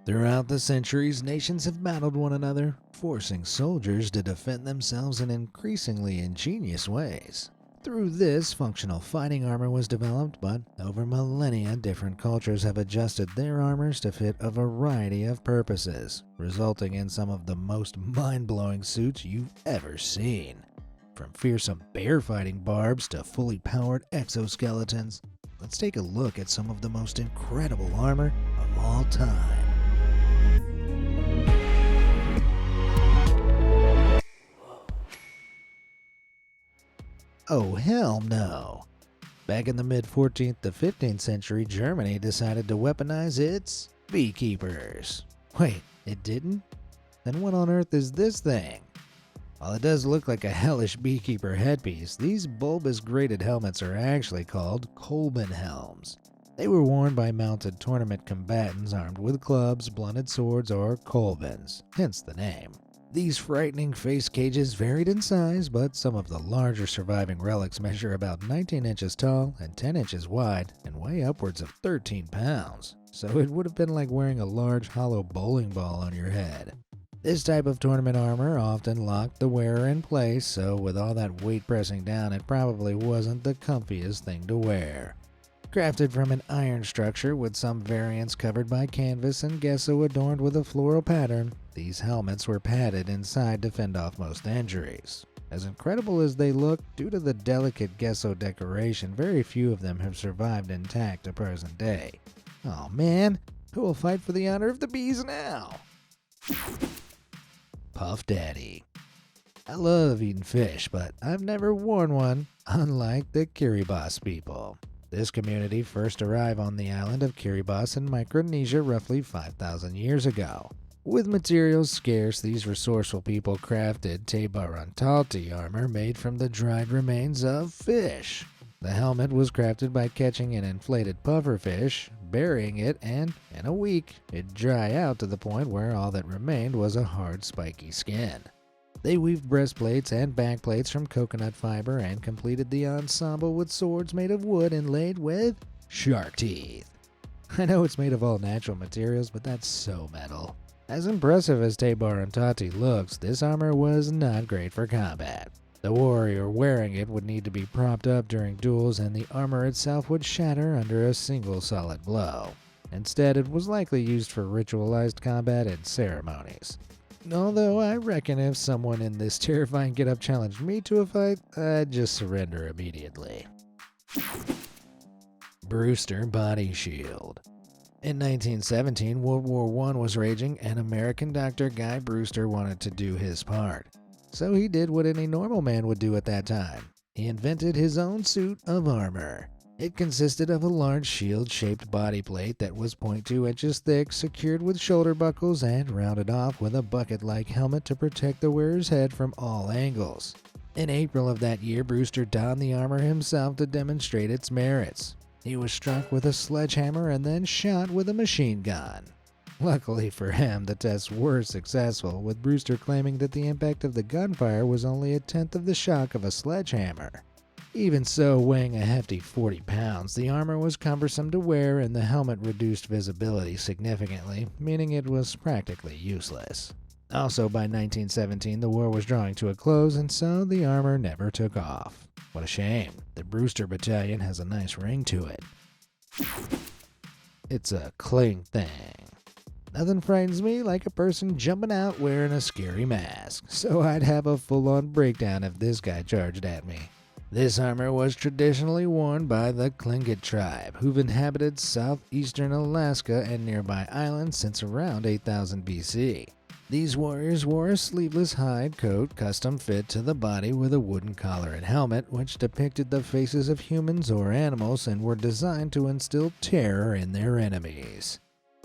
Throughout the centuries, nations have battled one another, forcing soldiers to defend themselves in increasingly ingenious ways. Through this, functional fighting armor was developed, but over millennia, different cultures have adjusted their armors to fit a variety of purposes, resulting in some of the most mind-blowing suits you've ever seen. From fearsome bear-fighting barbs to fully powered exoskeletons, let's take a look at some of the most incredible armor of all time. Oh hell no! Back in the mid-14th to 15th century, Germany decided to weaponize its beekeepers. Wait, it didn't? Then what on earth is this thing? While it does look like a hellish beekeeper headpiece, these bulbous grated helmets are actually called Kolben helms. They were worn by mounted tournament combatants armed with clubs, blunted swords, or kolbens, hence the name. These frightening face cages varied in size, but some of the larger surviving relics measure about 19 inches tall and 10 inches wide and weigh upwards of 13 pounds, so it would have been like wearing a large hollow bowling ball on your head. This type of tournament armor often locked the wearer in place, so with all that weight pressing down, it probably wasn't the comfiest thing to wear. Crafted from an iron structure with some variants covered by canvas and gesso adorned with a floral pattern, these helmets were padded inside to fend off most injuries. As incredible as they look, due to the delicate gesso decoration, very few of them have survived intact to present day. Oh man, who will fight for the honor of the bees now? Puff Daddy. I love eating fish, but I've never worn one, unlike the Kiribati people. This community first arrived on the island of Kiribati in Micronesia roughly 5,000 years ago. With materials scarce, these resourceful people crafted tebarantati armor made from the dried remains of fish. The helmet was crafted by catching an inflated pufferfish, burying it, and in a week, it'd dry out to the point where all that remained was a hard, spiky skin. They weaved breastplates and backplates from coconut fiber and completed the ensemble with swords made of wood inlaid with shark teeth. I know it's made of all natural materials, but that's so metal. As impressive as tebarantati looks, this armor was not great for combat. The warrior wearing it would need to be propped up during duels, and the armor itself would shatter under a single solid blow. Instead, it was likely used for ritualized combat and ceremonies. Although I reckon if someone in this terrifying getup challenged me to a fight, I'd just surrender immediately. Brewster Body Shield. In 1917, World War I was raging, and American doctor Guy Brewster wanted to do his part. So he did what any normal man would do at that time. He invented his own suit of armor. It consisted of a large shield-shaped body plate that was 0.2 inches thick, secured with shoulder buckles, and rounded off with a bucket-like helmet to protect the wearer's head from all angles. In April of that year, Brewster donned the armor himself to demonstrate its merits. He was struck with a sledgehammer and then shot with a machine gun. Luckily for him, the tests were successful, with Brewster claiming that the impact of the gunfire was only a tenth of the shock of a sledgehammer. Even so, weighing a hefty 40 pounds, the armor was cumbersome to wear and the helmet reduced visibility significantly, meaning it was practically useless. Also, by 1917, the war was drawing to a close, and so the armor never took off. What a shame. The Brewster Battalion has a nice ring to it. It's a cling thing. Nothing frightens me like a person jumping out wearing a scary mask, so I'd have a full-on breakdown if this guy charged at me. This armor was traditionally worn by the Tlingit tribe, who've inhabited southeastern Alaska and nearby islands since around 8000 BC. These warriors wore a sleeveless hide coat custom fit to the body with a wooden collar and helmet, which depicted the faces of humans or animals and were designed to instill terror in their enemies.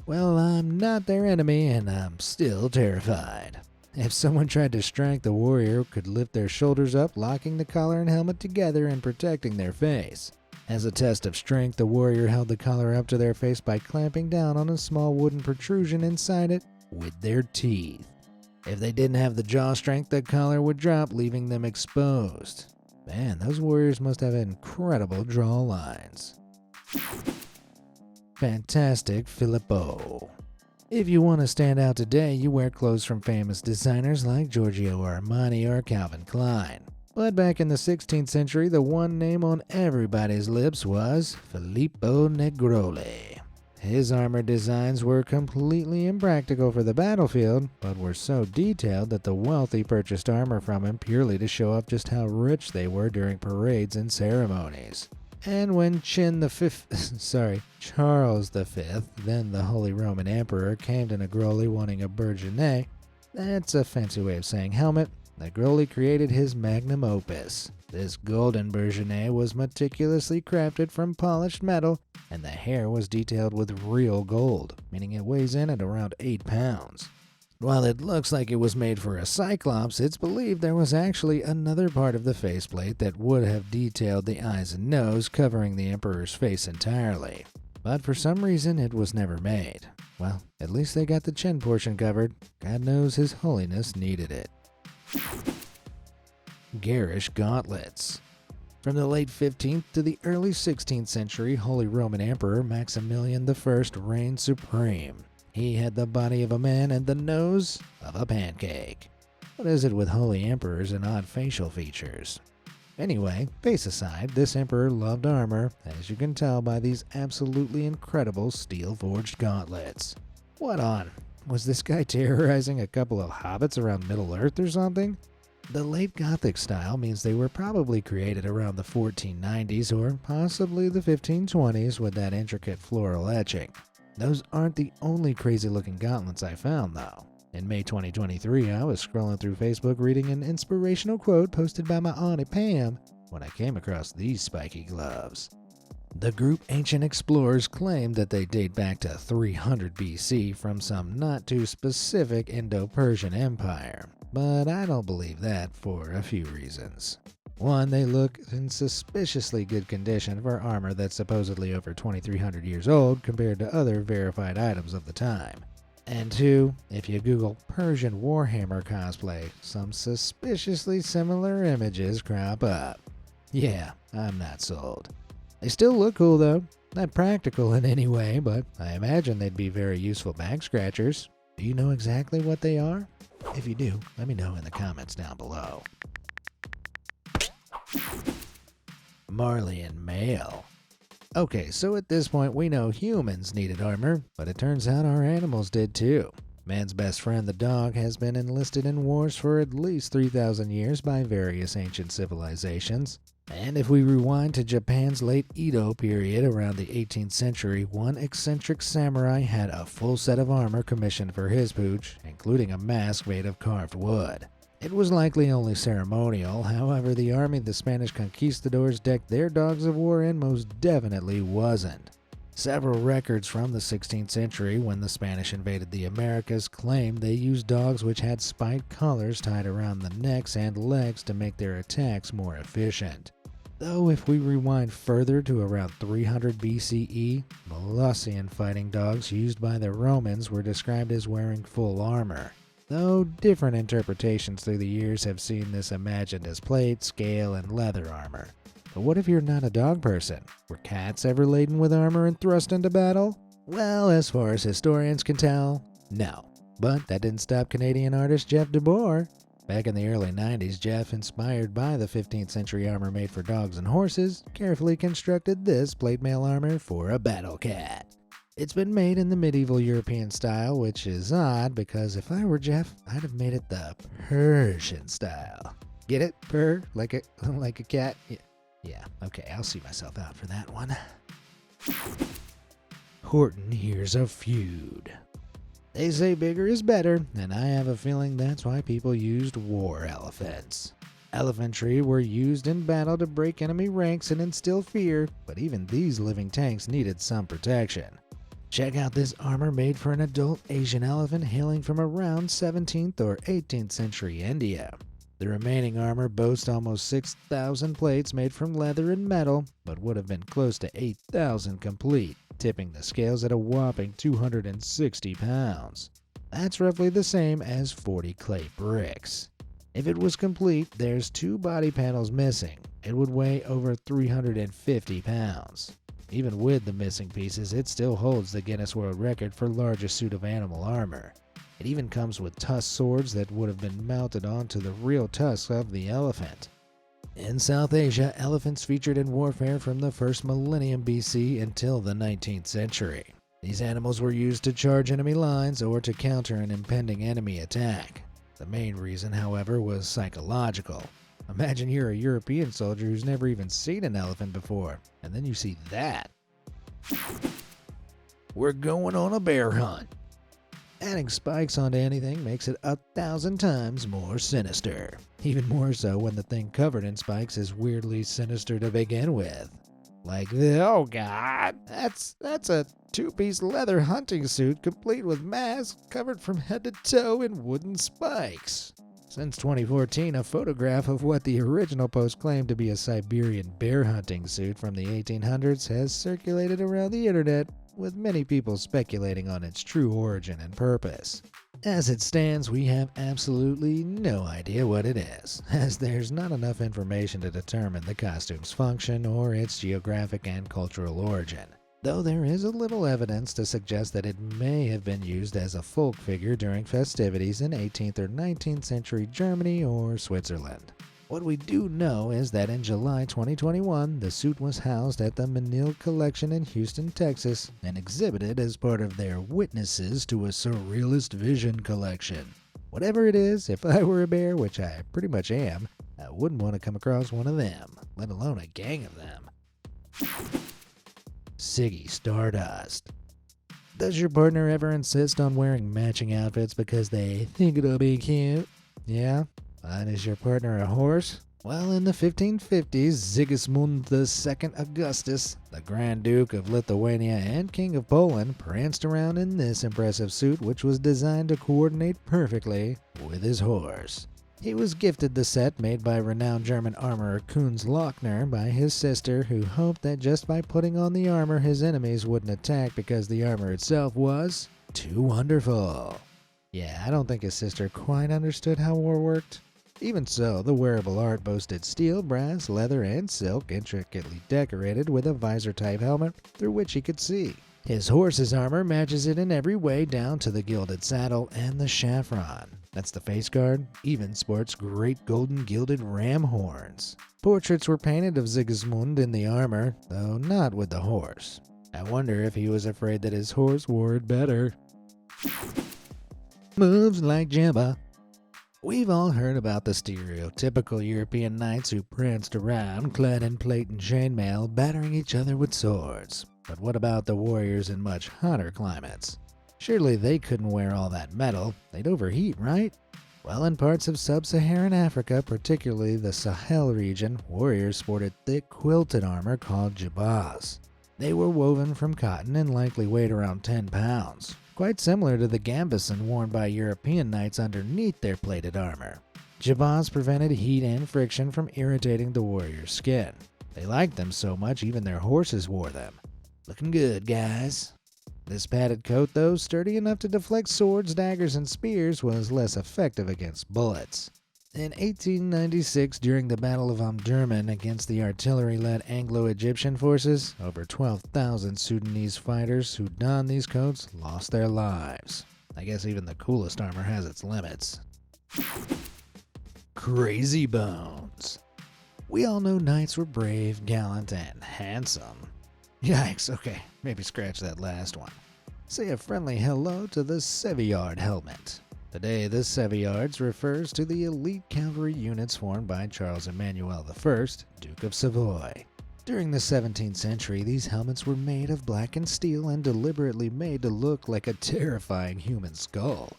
Well, I'm not their enemy, and I'm still terrified. If someone tried to strike, the warrior could lift their shoulders up, locking the collar and helmet together and protecting their face. As a test of strength, the warrior held the collar up to their face by clamping down on a small wooden protrusion inside it with their teeth. If they didn't have the jaw strength, the collar would drop, leaving them exposed. Man, those warriors must have incredible draw lines. Fantastic Filippo. If you want to stand out today, you wear clothes from famous designers like Giorgio Armani or Calvin Klein. But back in the 16th century, the one name on everybody's lips was Filippo Negroli. His armor designs were completely impractical for the battlefield, but were so detailed that the wealthy purchased armor from him purely to show off just how rich they were during parades and ceremonies. And when Charles V, then the Holy Roman Emperor, came to Negroli wanting a Bergeret, that's a fancy way of saying helmet, Negroli created his magnum opus. This golden Bergeret was meticulously crafted from polished metal, and the hair was detailed with real gold, meaning it weighs in at around 8 pounds. While it looks like it was made for a cyclops, it's believed there was actually another part of the faceplate that would have detailed the eyes and nose, covering the emperor's face entirely. But for some reason, it was never made. Well, at least they got the chin portion covered. God knows His Holiness needed it. Garish gauntlets. From the late 15th to the early 16th century, Holy Roman Emperor Maximilian I reigned supreme. He had the body of a man and the nose of a pancake. What is it with holy emperors and odd facial features? Anyway, face aside, this emperor loved armor, as you can tell by these absolutely incredible steel-forged gauntlets. What on? Was this guy terrorizing a couple of hobbits around Middle-earth or something? The late Gothic style means they were probably created around the 1490s or possibly the 1520s with that intricate floral etching. Those aren't the only crazy-looking gauntlets I found, though. In May 2023, I was scrolling through Facebook reading an inspirational quote posted by my auntie Pam when I came across these spiky gloves. The group Ancient Explorers claimed that they date back to 300 BC from some not-too-specific Indo-Persian empire, but I don't believe that for a few reasons. One, they look in suspiciously good condition for armor that's supposedly over 2,300 years old compared to other verified items of the time. And two, if you Google Persian Warhammer cosplay, some suspiciously similar images crop up. Yeah, I'm not sold. They still look cool though, not practical in any way, but I imagine they'd be very useful back scratchers. Do you know exactly what they are? If you do, let me know in the comments down below. Marleyan male. Okay, so at this point we know humans needed armor, but it turns out our animals did too. Man's best friend, the dog, has been enlisted in wars for at least 3,000 years by various ancient civilizations. And if we rewind to Japan's late Edo period around the 18th century, one eccentric samurai had a full set of armor commissioned for his pooch, including a mask made of carved wood. It was likely only ceremonial, however the army the Spanish conquistadors decked their dogs of war in most definitely wasn't. Several records from the 16th century, when the Spanish invaded the Americas, claimed they used dogs which had spiked collars tied around the necks and legs to make their attacks more efficient. Though if we rewind further to around 300 BCE, Molossian fighting dogs used by the Romans were described as wearing full armor. Though different interpretations through the years have seen this imagined as plate, scale, and leather armor. But what if you're not a dog person? Were cats ever laden with armor and thrust into battle? Well, as far as historians can tell, no. But that didn't stop Canadian artist Jeff DeBoer. Back in the early 90s, Jeff, inspired by the 15th century armor made for dogs and horses, carefully constructed this plate mail armor for a battle cat. It's been made in the medieval European style, which is odd because if I were Jeff, I'd have made it the Persian style. Get it? Purr? Like a cat? Yeah, okay, I'll see myself out for that one. Horton hears a feud. They say bigger is better, and I have a feeling that's why people used war elephants. Elephantry were used in battle to break enemy ranks and instill fear, but even these living tanks needed some protection. Check out this armor made for an adult Asian elephant hailing from around 17th or 18th century India. The remaining armor boasts almost 6,000 plates made from leather and metal, but would have been close to 8,000 complete, tipping the scales at a whopping 260 pounds. That's roughly the same as 40 clay bricks. If it was complete, there's 2 body panels missing. It would weigh over 350 pounds. Even with the missing pieces, it still holds the Guinness World Record for largest suit of animal armor. It even comes with tusk swords that would have been mounted onto the real tusks of the elephant. In South Asia, elephants featured in warfare from the first millennium BC until the 19th century. These animals were used to charge enemy lines or to counter an impending enemy attack. The main reason, however, was psychological. Imagine you're a European soldier who's never even seen an elephant before, and then you see that. We're going on a bear hunt. Adding spikes onto anything makes it 1,000 times more sinister. Even more so when the thing covered in spikes is weirdly sinister to begin with. Like, oh god, that's a two-piece leather hunting suit complete with mask covered from head to toe in wooden spikes. Since 2014, a photograph of what the original post claimed to be a Siberian bear hunting suit from the 1800s has circulated around the internet, with many people speculating on its true origin and purpose. As it stands, we have absolutely no idea what it is, as there's not enough information to determine the costume's function or its geographic and cultural origin, though there is a little evidence to suggest that it may have been used as a folk figure during festivities in 18th or 19th century Germany or Switzerland. What we do know is that in July 2021, the suit was housed at the Menil Collection in Houston, Texas, and exhibited as part of their Witnesses to a Surrealist Vision collection. Whatever it is, if I were a bear, which I pretty much am, I wouldn't want to come across one of them, let alone a gang of them. Ziggy Stardust. Does your partner ever insist on wearing matching outfits because they think it'll be cute? Yeah? But is your partner a horse? Well, in the 1550s, Sigismund II Augustus, the Grand Duke of Lithuania and King of Poland, pranced around in this impressive suit which was designed to coordinate perfectly with his horse. He was gifted the set made by renowned German armorer Kunz Lochner by his sister, who hoped that just by putting on the armor his enemies wouldn't attack because the armor itself was too wonderful. Yeah, I don't think his sister quite understood how war worked. Even so, the wearable art boasted steel, brass, leather, and silk intricately decorated with a visor-type helmet through which he could see. His horse's armor matches it in every way down to the gilded saddle and the chevron. That's the face guard, even sports great golden gilded ram horns. Portraits were painted of Sigismund in the armor, though not with the horse. I wonder if he was afraid that his horse wore it better. Moves like Jabba. We've all heard about the stereotypical European knights who pranced around clad in plate and chainmail, battering each other with swords. But what about the warriors in much hotter climates? Surely they couldn't wear all that metal. They'd overheat, right? Well, in parts of sub-Saharan Africa, particularly the Sahel region, warriors sported thick quilted armor called jibbahs. They were woven from cotton and likely weighed around 10 pounds. Quite similar to the gambeson worn by European knights underneath their plated armor. Jibbahs prevented heat and friction from irritating the warrior's skin. They liked them so much even their horses wore them. Looking good, guys. This padded coat, though sturdy enough to deflect swords, daggers, and spears, was less effective against bullets. In 1896, during the Battle of Omdurman against the artillery-led Anglo-Egyptian forces, over 12,000 Sudanese fighters who donned these coats lost their lives. I guess even the coolest armor has its limits. Crazy Bones. We all know knights were brave, gallant, and handsome. Yikes, okay, maybe scratch that last one. Say a friendly hello to the Savoyard helmet. Today, the Savoyards refers to the elite cavalry units formed by Charles Emmanuel I, Duke of Savoy. During the 17th century, these helmets were made of blackened steel and deliberately made to look like a terrifying human skull.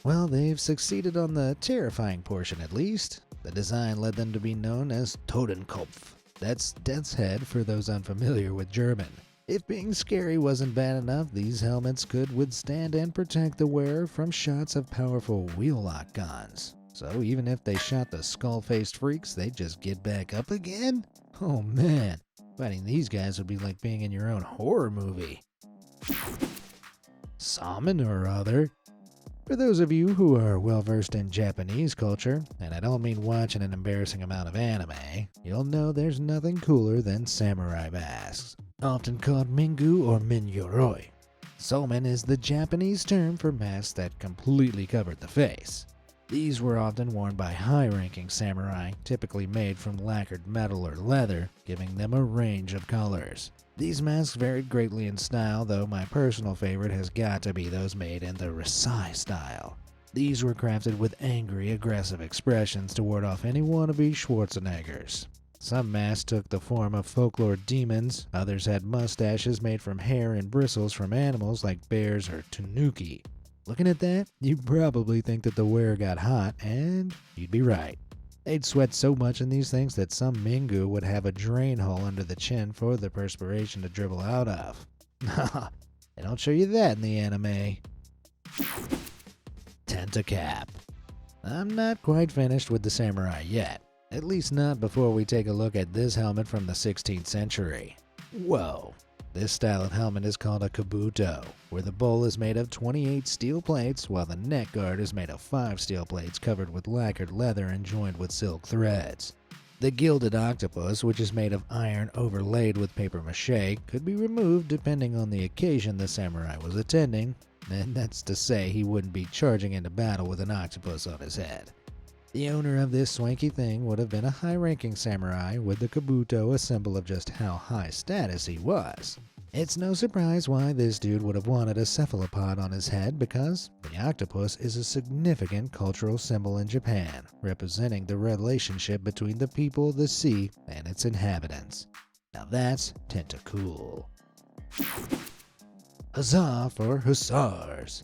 Well, they've succeeded on the terrifying portion at least. The design led them to be known as Totenkopf. That's death's head for those unfamiliar with German. If being scary wasn't bad enough, these helmets could withstand and protect the wearer from shots of powerful wheel-lock guns. So even if they shot the skull-faced freaks, they'd just get back up again? Oh man, fighting these guys would be like being in your own horror movie. Salmon or other. For those of you who are well versed in Japanese culture, and I don't mean watching an embarrassing amount of anime, you'll know there's nothing cooler than samurai masks, often called mingu or minyoroi. Somen is the Japanese term for masks that completely covered the face. These were often worn by high-ranking samurai, typically made from lacquered metal or leather, giving them a range of colors. These masks varied greatly in style, though my personal favorite has got to be those made in the Rasai style. These were crafted with angry, aggressive expressions to ward off any wannabe Schwarzeneggers. Some masks took the form of folklore demons, others had mustaches made from hair and bristles from animals like bears or tanuki. Looking at that, you'd probably think that the wearer got hot, and you'd be right. They'd sweat so much in these things that some Mingu would have a drain hole under the chin for the perspiration to dribble out of. They don't show you that in the anime. Tentacap. I'm not quite finished with the samurai yet, at least not before we take a look at this helmet from the 16th century. Whoa. This style of helmet is called a kabuto, where the bowl is made of 28 steel plates while the neck guard is made of 5 steel plates covered with lacquered leather and joined with silk threads. The gilded octopus, which is made of iron overlaid with paper mache, could be removed depending on the occasion the samurai was attending, and that's to say he wouldn't be charging into battle with an octopus on his head. The owner of this swanky thing would have been a high-ranking samurai, with the kabuto a symbol of just how high status he was. It's no surprise why this dude would have wanted a cephalopod on his head, because the octopus is a significant cultural symbol in Japan, representing the relationship between the people of the sea and its inhabitants. Now that's tentacool. Huzzah for hussars.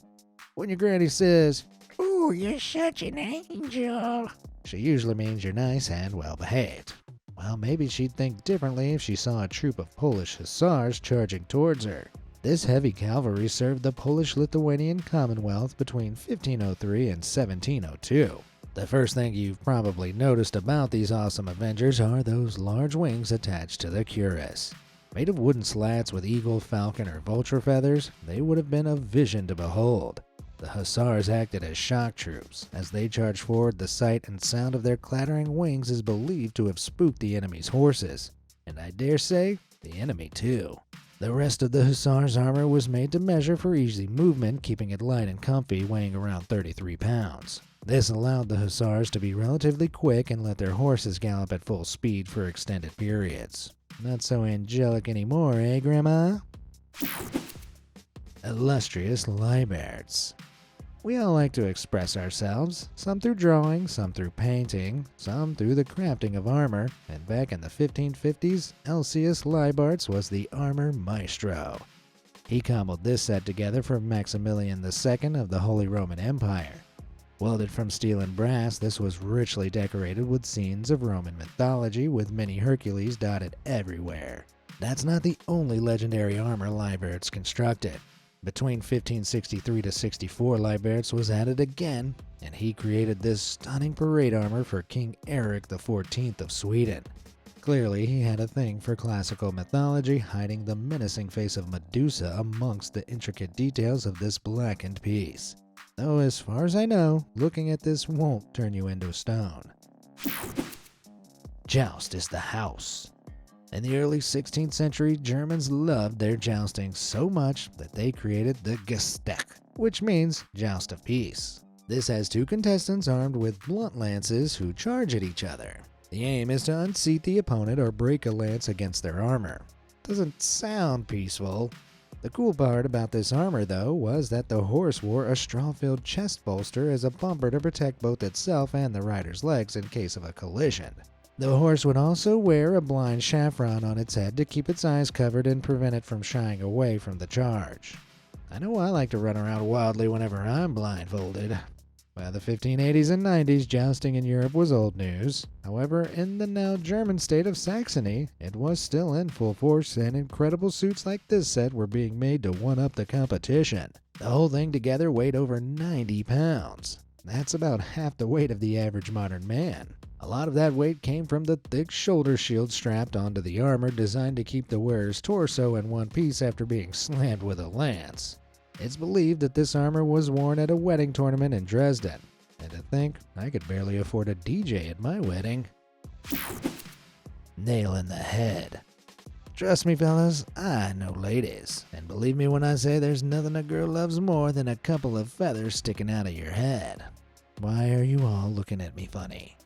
When your granny says, "Ooh, you're such an angel," she usually means you're nice and well-behaved. Well, maybe she'd think differently if she saw a troop of Polish hussars charging towards her. This heavy cavalry served the Polish-Lithuanian Commonwealth between 1503 and 1702. The first thing you've probably noticed about these awesome Avengers are those large wings attached to the cuirass. Made of wooden slats with eagle, falcon, or vulture feathers, they would have been a vision to behold. The hussars acted as shock troops. As they charged forward, the sight and sound of their clattering wings is believed to have spooked the enemy's horses, and I dare say, the enemy too. The rest of the hussars' armor was made to measure for easy movement, keeping it light and comfy, weighing around 33 pounds. This allowed the hussars to be relatively quick and let their horses gallop at full speed for extended periods. Not so angelic anymore, eh, Grandma? Illustrious Leiberts. We all like to express ourselves, some through drawing, some through painting, some through the crafting of armor, and back in the 1550s, Elsius Leibarts was the armor maestro. He cobbled this set together for Maximilian II of the Holy Roman Empire. Welded from steel and brass, this was richly decorated with scenes of Roman mythology, with many Hercules dotted everywhere. That's not the only legendary armor Leiberts constructed. Between 1563 to 64, Leiberts was added again, and he created this stunning parade armor for King Eric XIV of Sweden. Clearly, he had a thing for classical mythology, hiding the menacing face of Medusa amongst the intricate details of this blackened piece. Though as far as I know, looking at this won't turn you into stone. Joust is the house. In the early 16th century, Germans loved their jousting so much that they created the Gesteck, which means joust of peace. This has 2 contestants armed with blunt lances who charge at each other. The aim is to unseat the opponent or break a lance against their armor. Doesn't sound peaceful. The cool part about this armor, though, was that the horse wore a straw-filled chest bolster as a bumper to protect both itself and the rider's legs in case of a collision. The horse would also wear a blind chevron on its head to keep its eyes covered and prevent it from shying away from the charge. I know I like to run around wildly whenever I'm blindfolded. By the 1580s and 90s, jousting in Europe was old news. However, in the now German state of Saxony, it was still in full force, and incredible suits like this set were being made to one-up the competition. The whole thing together weighed over 90 pounds. That's about half the weight of the average modern man. A lot of that weight came from the thick shoulder shield strapped onto the armor, designed to keep the wearer's torso in one piece after being slammed with a lance. It's believed that this armor was worn at a wedding tournament in Dresden. And to think, I could barely afford a DJ at my wedding. Nail in the head. Trust me, fellas, I know ladies. And believe me when I say there's nothing a girl loves more than a couple of feathers sticking out of your head. Why are you all looking at me funny?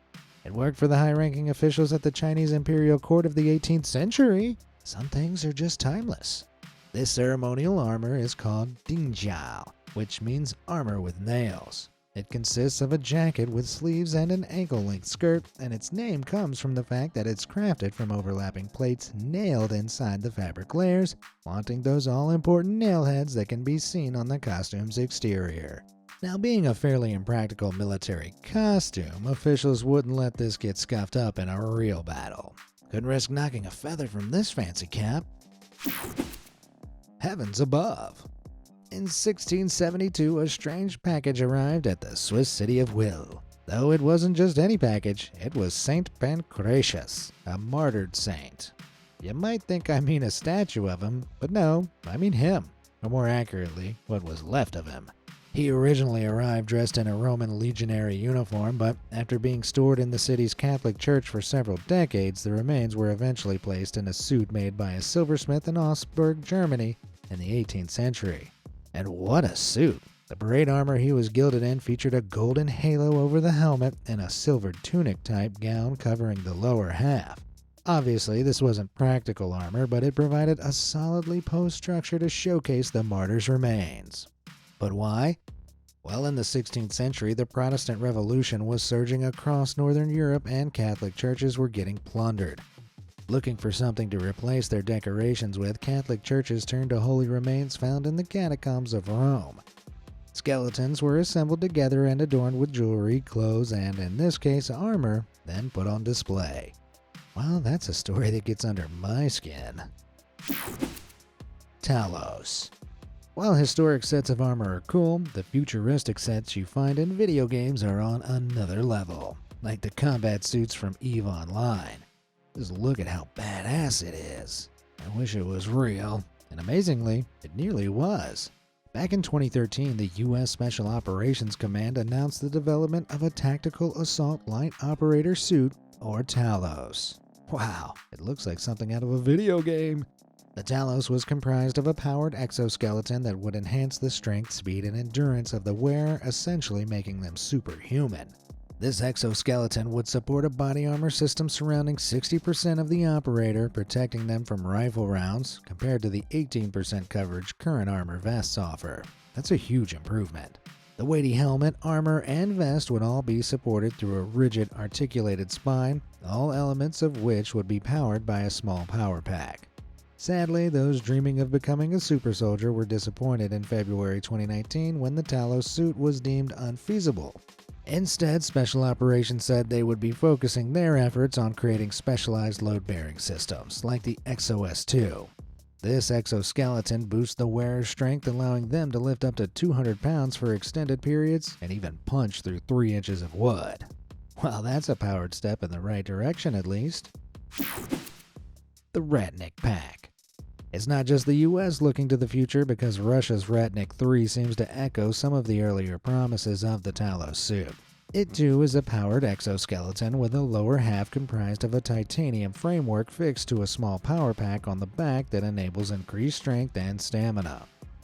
It worked for the high-ranking officials at the Chinese imperial court of the 18th century. Some things are just timeless. This ceremonial armor is called Dingjiao, which means armor with nails. It consists of a jacket with sleeves and an ankle-length skirt, and its name comes from the fact that it's crafted from overlapping plates nailed inside the fabric layers, flaunting those all-important nail heads that can be seen on the costume's exterior. Now, being a fairly impractical military costume, officials wouldn't let this get scuffed up in a real battle. Couldn't risk knocking a feather from this fancy cap. Heavens above. In 1672, a strange package arrived at the Swiss city of Wil. Though it wasn't just any package, it was Saint Pancratius, a martyred saint. You might think I mean a statue of him, but no, I mean him, or more accurately, what was left of him. He originally arrived dressed in a Roman legionary uniform, but after being stored in the city's Catholic church for several decades, the remains were eventually placed in a suit made by a silversmith in Augsburg, Germany, in the 18th century. And what a suit! The parade armor he was gilded in featured a golden halo over the helmet and a silver tunic-type gown covering the lower half. Obviously, this wasn't practical armor, but it provided a solidly posed structure to showcase the martyr's remains. But why? Well, in the 16th century, the Protestant Revolution was surging across Northern Europe and Catholic churches were getting plundered. Looking for something to replace their decorations with, Catholic churches turned to holy remains found in the catacombs of Rome. Skeletons were assembled together and adorned with jewelry, clothes, and, in this case, armor, then put on display. Well, that's a story that gets under my skin. Talos. While historic sets of armor are cool, the futuristic sets you find in video games are on another level, like the combat suits from EVE Online. Just look at how badass it is. I wish it was real, and amazingly, it nearly was. Back in 2013, the U.S. Special Operations Command announced the development of a Tactical Assault Light Operator Suit, or Talos. Wow, it looks like something out of a video game. The Talos was comprised of a powered exoskeleton that would enhance the strength, speed, and endurance of the wearer, essentially making them superhuman. This exoskeleton would support a body armor system surrounding 60% of the operator, protecting them from rifle rounds, compared to the 18% coverage current armor vests offer. That's a huge improvement. The weighty helmet, armor, and vest would all be supported through a rigid, articulated spine, all elements of which would be powered by a small power pack. Sadly, those dreaming of becoming a super soldier were disappointed in February 2019 when the Talos suit was deemed unfeasible. Instead, Special Operations said they would be focusing their efforts on creating specialized load-bearing systems, like the EXO-S2. This exoskeleton boosts the wearer's strength, allowing them to lift up to 200 pounds for extended periods and even punch through 3 inches of wood. Well, that's a powered step in the right direction, at least. The Ratnik Pack. It's not just the US looking to the future, because Russia's Ratnik 3 seems to echo some of the earlier promises of the Talos suit. It too is a powered exoskeleton with a lower half comprised of a titanium framework fixed to a small power pack on the back that enables increased strength and stamina.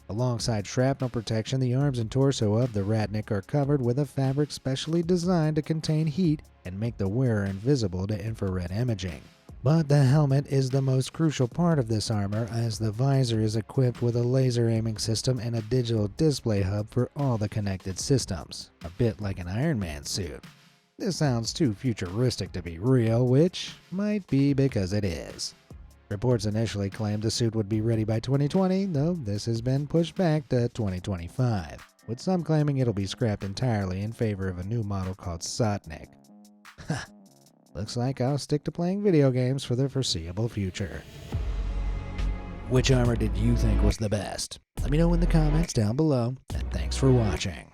Alongside shrapnel protection, the arms and torso of the Ratnik are covered with a fabric specially designed to contain heat and make the wearer invisible to infrared imaging. But the helmet is the most crucial part of this armor, as the visor is equipped with a laser aiming system and a digital display hub for all the connected systems, a bit like an Iron Man suit. This sounds too futuristic to be real, which might be because it is. Reports initially claimed the suit would be ready by 2020, though this has been pushed back to 2025, with some claiming it'll be scrapped entirely in favor of a new model called Sotnik. Looks like I'll stick to playing video games for the foreseeable future. Which armor did you think was the best? Let me know in the comments down below, and thanks for watching.